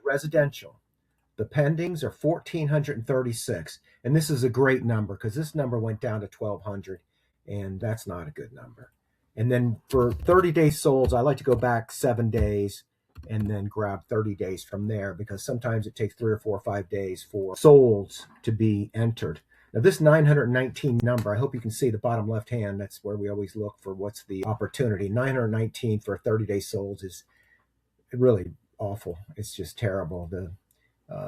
residential. The pendings are 1,436. And this is a great number because this number went down to 1,200, and that's not a good number. And then for 30 days solds, I like to go back 7 days and then grab 30 days from there because sometimes it takes 3 or 4 or 5 days for solds to be entered. Now this 919 number, I hope you can see the bottom left hand. That's where we always look for what's the opportunity. 919 for 30-day solds is really awful. It's just terrible.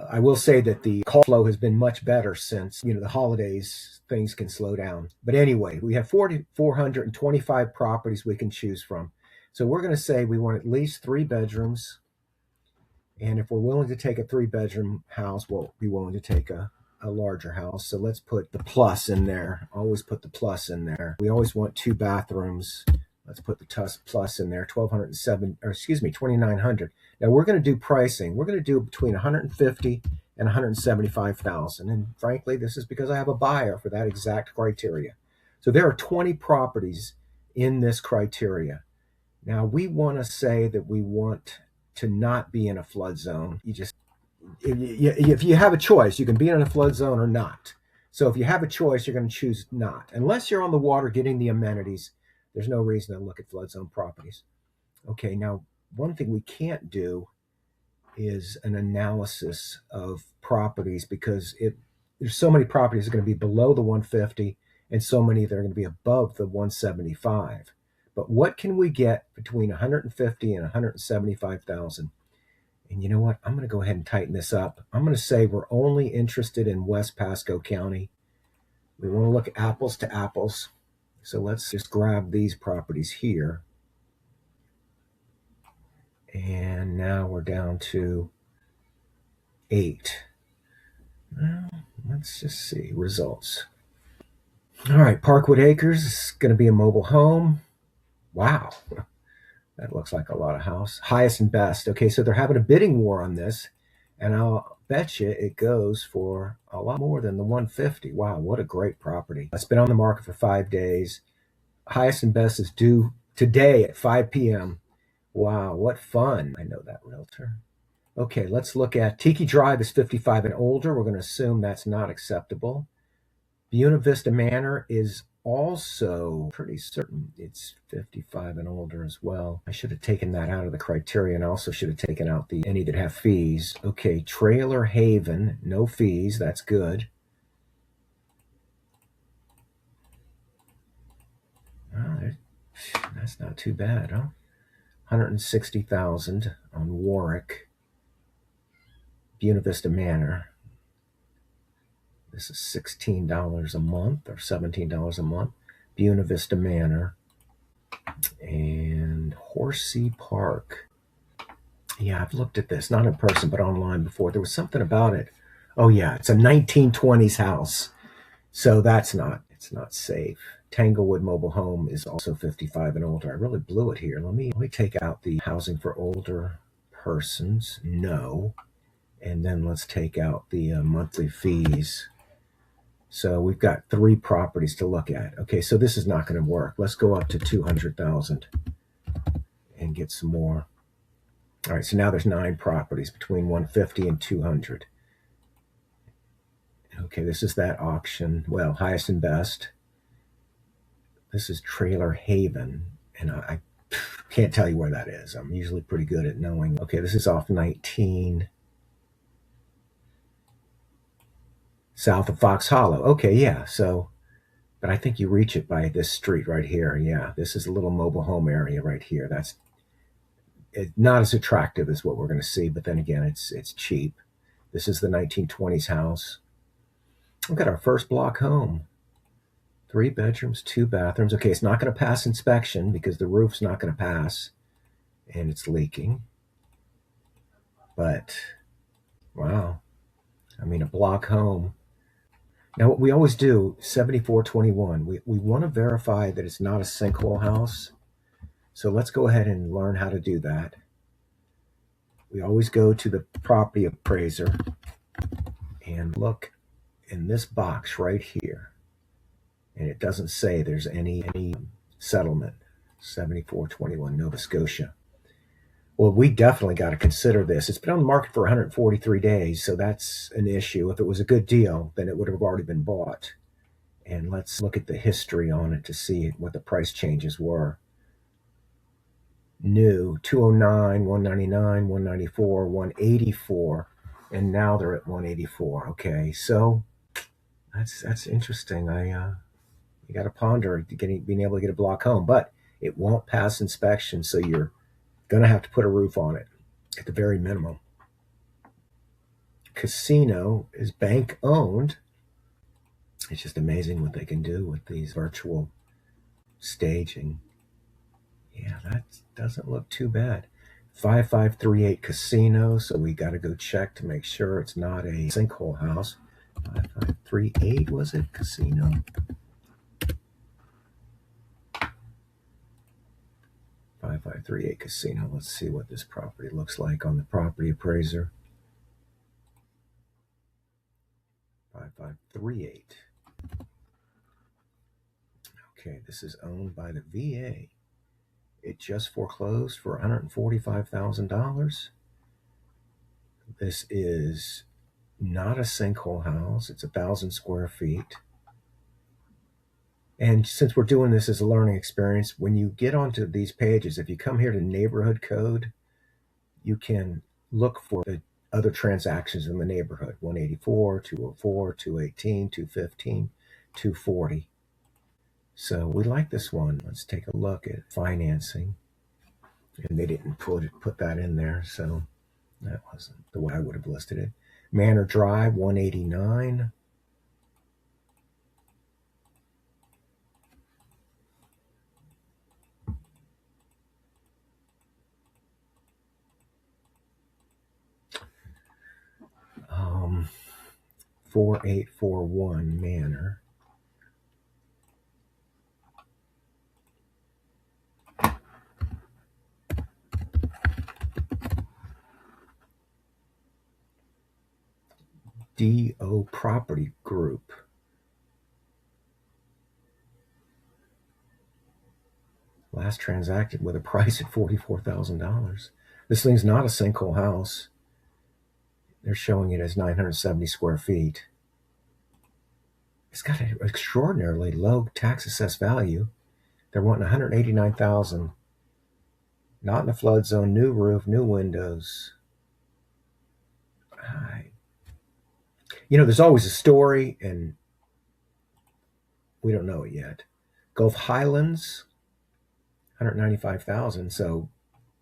I will say that the call flow has been much better since, the holidays, things can slow down. But anyway, we have 4,425 properties we can choose from. So we're going to say we want at least 3 bedrooms. And if we're willing to take a 3-bedroom house, we'll be willing to take a larger house. So let's put the plus in there. Always put the plus in there. We always want 2 bathrooms. Let's put the plus in there, 2,900. Now we're going to do pricing. We're going to do between 150 and 175,000. And frankly, this is because I have a buyer for that exact criteria. So there are 20 properties in this criteria. Now we want to say that we want to not be in a flood zone. If you have a choice, you can be in a flood zone or not. So if you have a choice, you're going to choose not. Unless you're on the water getting the amenities, there's no reason to look at flood zone properties. Okay, now one thing we can't do is an analysis of properties because there's so many properties that are going to be below the 150 and so many that are going to be above the 175. But what can we get between 150 and 175,000? And you know what? I'm going to go ahead and tighten this up. I'm going to say we're only interested in West Pasco County. We want to look at apples to apples. So let's just grab these properties here. And now we're down to 8. Well, let's just see results. All right, Parkwood Acres is going to be a mobile home. Wow, that looks like a lot of house. Highest and best. Okay, so they're having a bidding war on this, and I'll bet you it goes for a lot more than the 150. Wow, what a great property. It's been on the market for 5 days. Highest and best is due today at 5 p.m. Wow, what fun. I know that realtor. Okay, let's look at Tiki Drive is 55 and older. We're going to assume that's not acceptable. Buena Vista Manor is also pretty certain it's 55 and older as well. I should have taken that out of the criteria and also should have taken out any that have fees. Okay, Trailer Haven, no fees. That's good. Oh, that's not too bad, huh? 160,000 on Warwick. Buena Vista Manor. This is $16 a month or $17 a month. Buena Vista Manor. And Horsey Park. Yeah, I've looked at this, not in person, but online before. There was something about it. Oh yeah, it's a 1920s house. So it's not safe. Tanglewood Mobile Home is also 55 and older. I really blew it here. Let me take out the housing for older persons. No. And then let's take out the monthly fees. So we've got 3 properties to look at. Okay, so this is not going to work. Let's go up to 200,000 and get some more. All right, so now there's 9 properties between 150 and 200. Okay, this is that auction. Well, highest and best. This is Trailer Haven, and I can't tell you where that is. I'm usually pretty good at knowing. Okay, this is off 19. South of Fox Hollow. Okay, yeah, but I think you reach it by this street right here. Yeah, this is a little mobile home area right here. That's not as attractive as what we're going to see, but then again, it's cheap. This is the 1920s house. We've got our first block home. 3 bedrooms, 2 bathrooms. Okay, it's not going to pass inspection because the roof's not going to pass and it's leaking. But, wow. I mean, a block home. Now, what we always do, 7421, we want to verify that it's not a sinkhole house. So let's go ahead and learn how to do that. We always go to the property appraiser and look in this box right here. And it doesn't say there's any settlement. 7421, Nova Scotia. Well, we definitely got to consider this. It's been on the market for 143 days, so that's an issue. If it was a good deal, then it would have already been bought. And let's look at the history on it to see what the price changes were. New 209, 199, 194, 184, and now they're at 184. Okay, so that's interesting. You got to ponder being able to get a block home, but it won't pass inspection, so you're gonna have to put a roof on it at the very minimum. Casino is bank owned. It's just amazing what they can do with these virtual staging. Yeah, that doesn't look too bad. 5538 Casino, so we got to go check to make sure it's not a sinkhole house. 5538, was it? Casino. 5538 Casino. Let's see what this property looks like on the property appraiser. 5538. Okay, this is owned by the VA. It just foreclosed for $145,000. This is not a sinkhole house. It's 1,000 square feet. And since we're doing this as a learning experience, when you get onto these pages, if you come here to neighborhood code, you can look for the other transactions in the neighborhood: 184, 204, 218, 215, 240. So we like this one. Let's take a look at financing. And they didn't put that in there, so that wasn't the way I would have listed it. Manor Drive, 189. Um, 4841 Manor. DO Property Group. Last transacted with a price at $44,000. This thing's not a sinkhole house. They're showing it as 970 square feet. It's got an extraordinarily low tax assessed value. They're wanting $189,000. Not in a flood zone, new roof, new windows. There's always a story, and we don't know it yet. Gulf Highlands, 195,000. So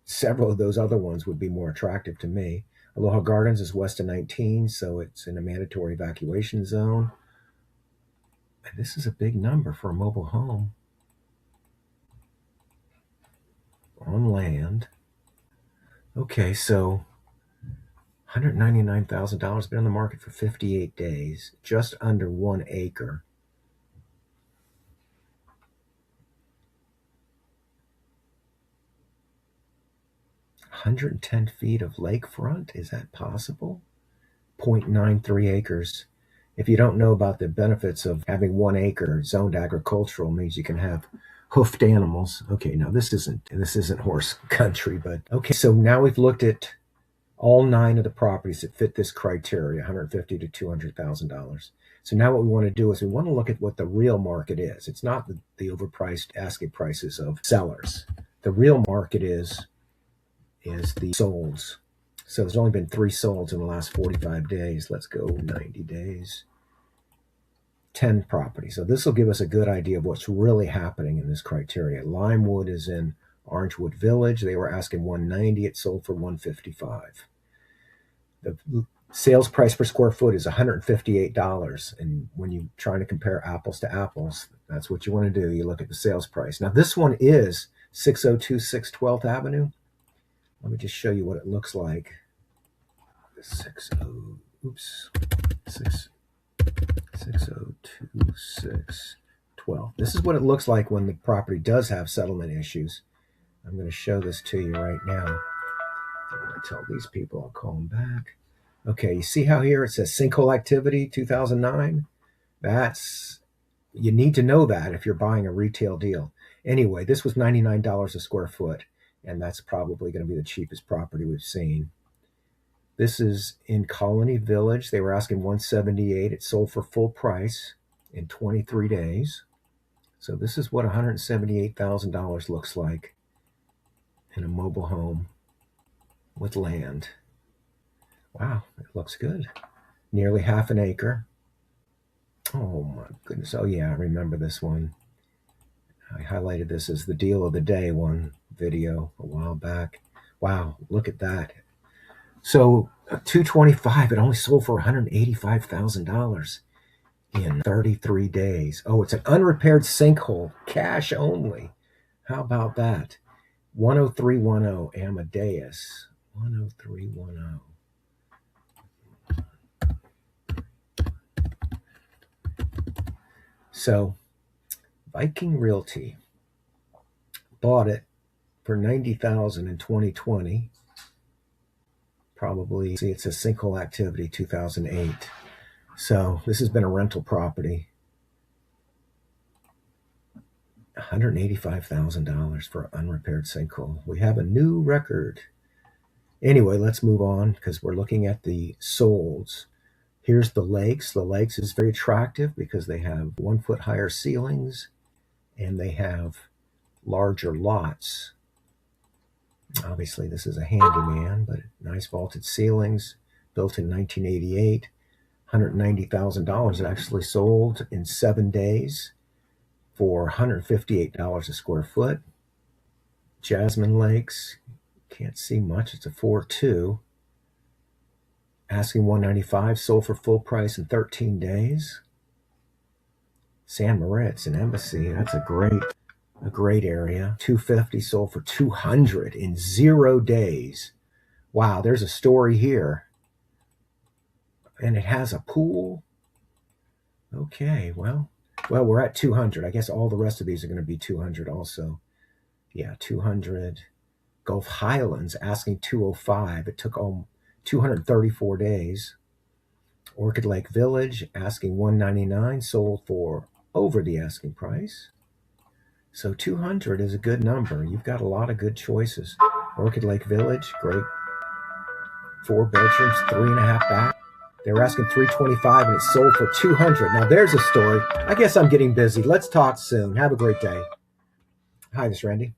several of those other ones would be more attractive to me. Aloha Gardens is west of 19, so it's in a mandatory evacuation zone. And this is a big number for a mobile home on land. Okay, so $199,000, been on the market for 58 days, just under 1 acre. $110 feet of lakefront, is that possible? 0.93 acres. If you don't know about the benefits of having 1 acre zoned agricultural, means you can have hoofed animals. Okay, now this isn't horse country, but okay. So now we've looked at all 9 of the properties that fit this criteria, $150,000 to $200,000. So now what we want to do is we want to look at what the real market is. It's not the overpriced asking prices of sellers. The real market is the solds. So there's only been 3 solds in the last 45 days. Let's go 90 days. 10 properties. So this will give us a good idea of what's really happening in this criteria. Limewood is in Orangewood Village. They were asking $190. It sold for $155. The sales price per square foot is $158. And when you're trying to compare apples to apples, that's what you want to do. You look at the sales price. Now this one is 6026 12th Avenue. Let me just show you what it looks like. 6026 12. This is what it looks like when the property does have settlement issues. I'm going to show this to you right now. I'm going to tell these people I'll call them back. Okay, you see how here it says sinkhole activity 2009? You need to know that if you're buying a retail deal. Anyway, this was $99 a square foot. and that's probably going to be the cheapest property we've seen. This is in Colony Village. They were asking 178. It sold for full price in 23 days. So this is what $178,000 looks like in a mobile home with land. Wow, it looks good. Nearly half an acre. Oh my goodness. Oh yeah, I remember this one. I highlighted this as the deal of the day one video a while back. Wow, look at that. So 225, it only sold for $185,000 in 33 days. Oh, it's an unrepaired sinkhole, cash only. How about that? 10310 Amadeus. 10310. So Viking Realty bought it for $90,000 in 2020. Probably, see, it says sinkhole activity 2008. So this has been a rental property. $185,000 for an unrepaired sinkhole. We have a new record. Anyway, let's move on because we're looking at the solds. Here's the lakes. The lakes is very attractive because they have 1 foot higher ceilings and they have larger lots. Obviously, this is a handyman, but nice vaulted ceilings, built in 1988. $190,000. It actually sold in 7 days for $158 a square foot. Jasmine Lakes, can't see much. It's a 4.2. Asking $195, sold for full price in 13 days. San Moritz and Embassy, that's a great area. $250, sold for $200 in 0 days. Wow, there's a story here. And it has a pool. Okay, well, we're at 200. I guess all the rest of these are going to be 200 also. Yeah, 200. Gulf Highlands asking 205. It took 234 days. Orchid Lake Village asking 199, sold for over the asking price. So 200 is a good number. You've got a lot of good choices. Orchid Lake Village, great. 4 bedrooms, 3.5 bath. They were asking 325 and it sold for 200. Now there's a story. I guess I'm getting busy. Let's talk soon. Have a great day. Hi, this is Randy.